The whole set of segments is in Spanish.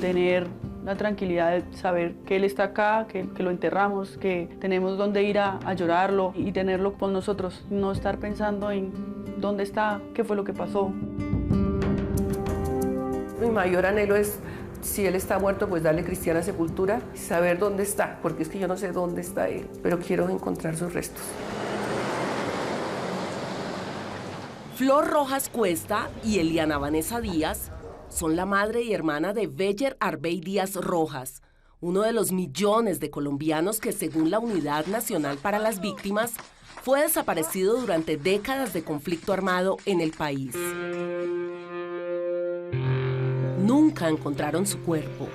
tener la tranquilidad de saber que él está acá, que lo enterramos, que tenemos dónde ir a llorarlo y tenerlo con nosotros, no estar pensando en dónde está, qué fue lo que pasó. Mi mayor anhelo es, si él está muerto, pues darle cristiana sepultura y saber dónde está, porque es que yo no sé dónde está él, pero quiero encontrar sus restos. Flor Rojas Cuesta y Eliana Vanessa Díaz son la madre y hermana de Beller Arbey Díaz Rojas, uno de los millones de colombianos que, según la Unidad Nacional para las Víctimas, fue desaparecido durante décadas de conflicto armado en el país. Nunca encontraron su cuerpo.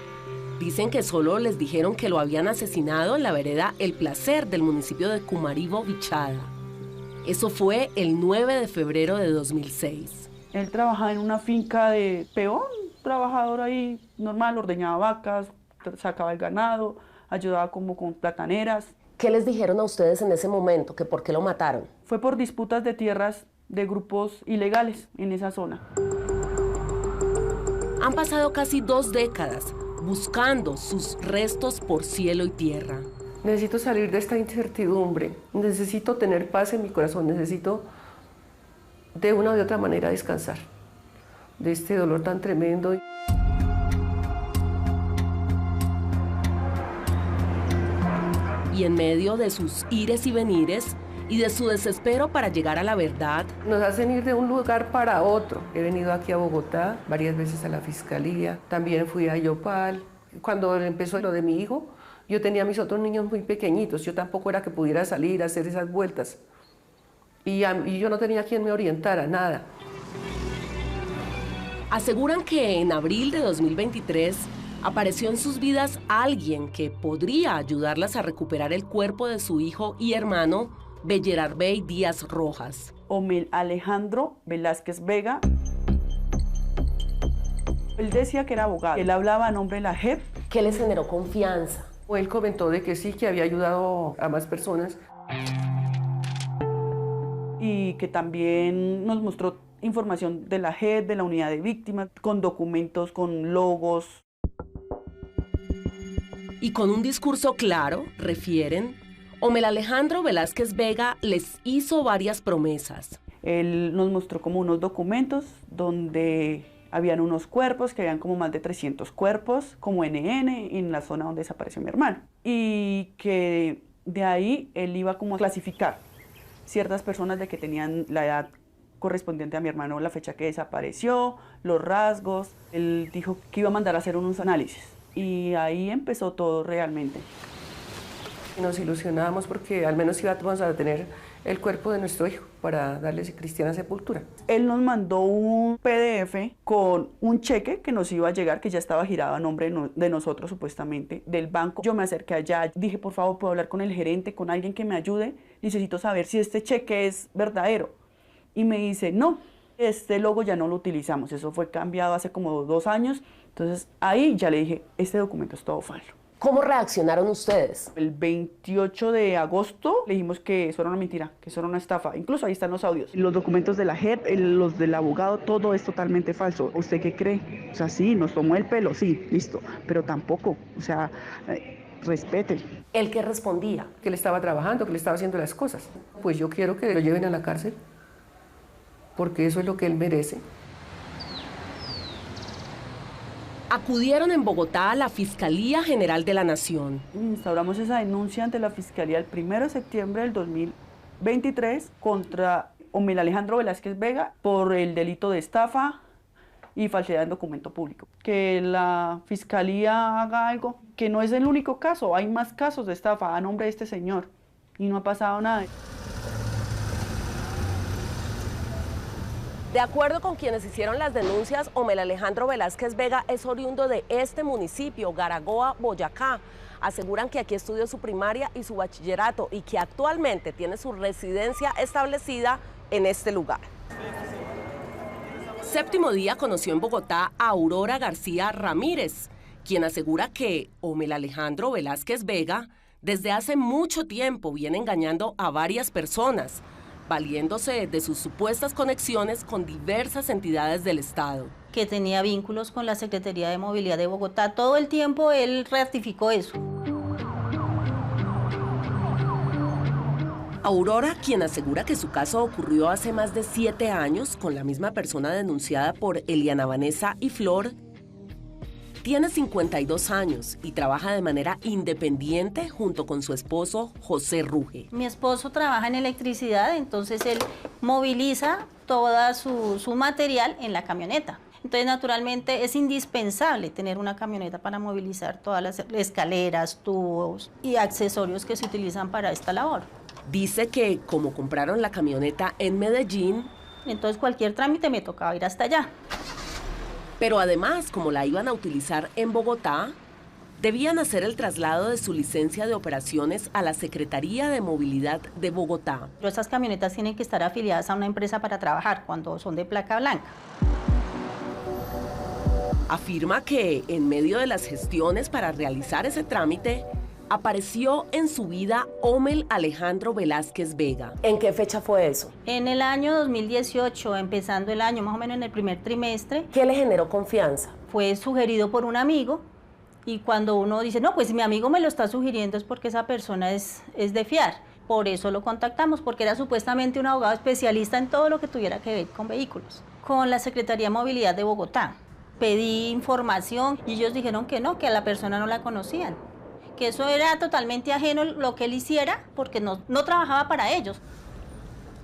Dicen que solo les dijeron que lo habían asesinado en la vereda El Placer del municipio de Cumaribo, Vichada. Eso fue el 9 de febrero de 2006. Él trabajaba en una finca de peón, trabajador ahí normal, ordeñaba vacas, sacaba el ganado, ayudaba como con plataneras. ¿Qué les dijeron a ustedes en ese momento? ¿Que por qué lo mataron? Fue por disputas de tierras de grupos ilegales en esa zona. Han pasado casi 2 décadas buscando sus restos por cielo y tierra. Necesito salir de esta incertidumbre, necesito tener paz en mi corazón, necesito de una u otra manera descansar de este dolor tan tremendo. Y en medio de sus ires y venires y de su desespero para llegar a la verdad, nos hacen ir de un lugar para otro. He venido aquí a Bogotá varias veces a la fiscalía, también fui a Yopal. Cuando empezó lo de mi hijo, yo tenía a mis otros niños muy pequeñitos, yo tampoco era que pudiera salir a hacer esas vueltas. Y yo no tenía quien me orientara, nada. Aseguran que en abril de 2023 apareció en sus vidas alguien que podría ayudarlas a recuperar el cuerpo de su hijo y hermano, Beller Arbey Díaz Rojas. Omel Alejandro Velázquez Vega. Él decía que era abogado, él hablaba a nombre de la JEP. ¿Qué les generó confianza? Él comentó de que sí, que había ayudado a más personas. Y que también nos mostró información de la JEP, de la unidad de víctimas, con documentos, con logos. Y con un discurso claro, refieren, Omel Alejandro Velázquez Vega les hizo varias promesas. Él nos mostró como unos documentos donde habían unos cuerpos, que habían como más de 300 cuerpos, como NN, en la zona donde desapareció mi hermano. Y que de ahí él iba como a clasificar ciertas personas de que tenían la edad correspondiente a mi hermano, la fecha que desapareció, los rasgos. Él dijo que iba a mandar a hacer unos análisis. Y ahí empezó todo realmente. Nos ilusionábamos porque al menos íbamos a tener el cuerpo de nuestro hijo para darle cristiana sepultura. Él nos mandó un PDF con un cheque que nos iba a llegar, que ya estaba girado a nombre de nosotros supuestamente, del banco. Yo me acerqué allá, dije, por favor, ¿puedo hablar con el gerente, con alguien que me ayude? Necesito saber si este cheque es verdadero. Y me dice, no, este logo ya no lo utilizamos, eso fue cambiado hace como 2 años. Entonces ahí ya le dije, este documento es todo falso. ¿Cómo reaccionaron ustedes? El 28 de agosto le dijimos que eso era una mentira, que eso era una estafa. Incluso ahí están los audios. Los documentos de la JEP, los del abogado, todo es totalmente falso. ¿Usted qué cree? O sea, sí, nos tomó el pelo, sí, listo. Pero tampoco, o sea, respete. ¿Él qué respondía? Que él estaba trabajando, que él estaba haciendo las cosas. Pues yo quiero que lo lleven a la cárcel, porque eso es lo que él merece. Acudieron en Bogotá a la Fiscalía General de la Nación. Instauramos esa denuncia ante la Fiscalía el 1 de septiembre del 2023 contra Omel Alejandro Velázquez Vega por el delito de estafa y falsedad en documento público. Que la Fiscalía haga algo, que no es el único caso, hay más casos de estafa a nombre de este señor y no ha pasado nada. De acuerdo con quienes hicieron las denuncias, Omel Alejandro Velázquez Vega es oriundo de este municipio, Garagoa, Boyacá. Aseguran que aquí estudió su primaria y su bachillerato y que actualmente tiene su residencia establecida en este lugar. Séptimo Día conoció en Bogotá a Aurora García Ramírez, quien asegura que Omel Alejandro Velázquez Vega desde hace mucho tiempo viene engañando a varias personas, valiéndose de sus supuestas conexiones con diversas entidades del Estado. que tenía vínculos con la Secretaría de Movilidad de Bogotá. Todo el tiempo él ratificó eso. Aurora, quien asegura que su caso ocurrió hace más de 7 años con la misma persona denunciada por Eliana Vanessa y Flor, tiene 52 años y trabaja de manera independiente junto con su esposo José Ruge. Mi esposo trabaja en electricidad, entonces él moviliza toda su material en la camioneta. Entonces, naturalmente, es indispensable tener una camioneta para movilizar todas las escaleras, tubos y accesorios que se utilizan para esta labor. Dice que como compraron la camioneta en Medellín, entonces cualquier trámite me tocaba ir hasta allá. Pero además, como la iban a utilizar en Bogotá, debían hacer el traslado de su licencia de operaciones a la Secretaría de Movilidad de Bogotá. Pero estas camionetas tienen que estar afiliadas a una empresa para trabajar cuando son de placa blanca. Afirma que en medio de las gestiones para realizar ese trámite, apareció en su vida Omel Alejandro Velázquez Vega. ¿En qué fecha fue eso? En el año 2018, empezando el año, más o menos en el primer trimestre. ¿Qué le generó confianza? Fue sugerido por un amigo y cuando uno dice, no, pues si mi amigo me lo está sugiriendo es porque esa persona es de fiar. Por eso lo contactamos, porque era supuestamente un abogado especialista en todo lo que tuviera que ver con vehículos. Con la Secretaría de Movilidad de Bogotá. Pedí información y ellos dijeron que no, que a la persona no la conocían. Que eso era totalmente ajeno lo que él hiciera porque no trabajaba para ellos.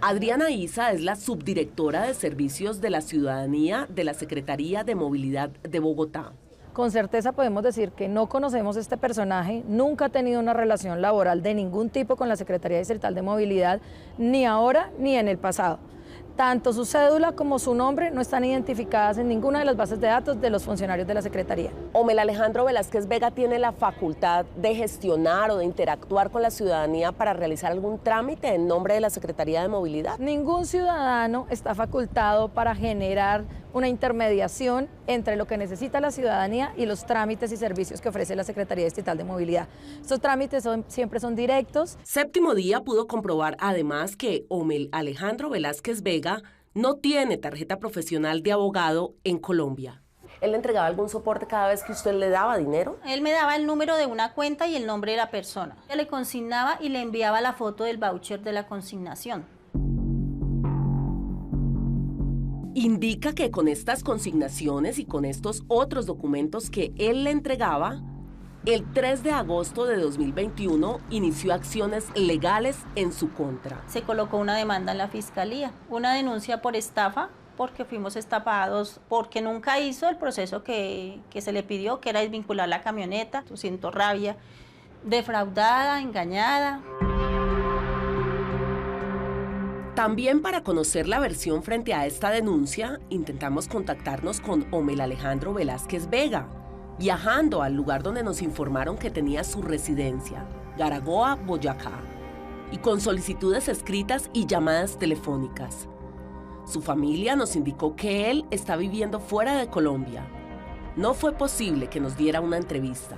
Adriana Isa es la subdirectora de Servicios de la Ciudadanía de la Secretaría de Movilidad de Bogotá. Con certeza podemos decir que no conocemos este personaje, nunca ha tenido una relación laboral de ningún tipo con la Secretaría Distrital de Movilidad, ni ahora ni en el pasado. Tanto su cédula como su nombre no están identificadas en ninguna de las bases de datos de los funcionarios de la Secretaría. Omel Alejandro Velázquez Vega tiene la facultad de gestionar o de interactuar con la ciudadanía para realizar algún trámite en nombre de la Secretaría de Movilidad. Ningún ciudadano está facultado para generar una intermediación entre lo que necesita la ciudadanía y los trámites y servicios que ofrece la Secretaría Distrital de Movilidad. Estos trámites siempre son directos. Séptimo Día pudo comprobar además que Omel Alejandro Velázquez Vega no tiene tarjeta profesional de abogado en Colombia. ¿Él le entregaba algún soporte cada vez que usted le daba dinero? Él me daba el número de una cuenta y el nombre de la persona. Él le consignaba y le enviaba la foto del voucher de la consignación. Indica que con estas consignaciones y con estos otros documentos que él le entregaba, el 3 de agosto de 2021 inició acciones legales en su contra. Se colocó una demanda en la fiscalía, una denuncia por estafa, porque fuimos estafados, porque nunca hizo el proceso que se le pidió, que era desvincular la camioneta. Siento rabia, defraudada, engañada. También para conocer la versión frente a esta denuncia, intentamos contactarnos con Omel Alejandro Velázquez Vega, viajando al lugar donde nos informaron que tenía su residencia, Garagoa, Boyacá, y con solicitudes escritas y llamadas telefónicas. Su familia nos indicó que él está viviendo fuera de Colombia. No fue posible que nos diera una entrevista.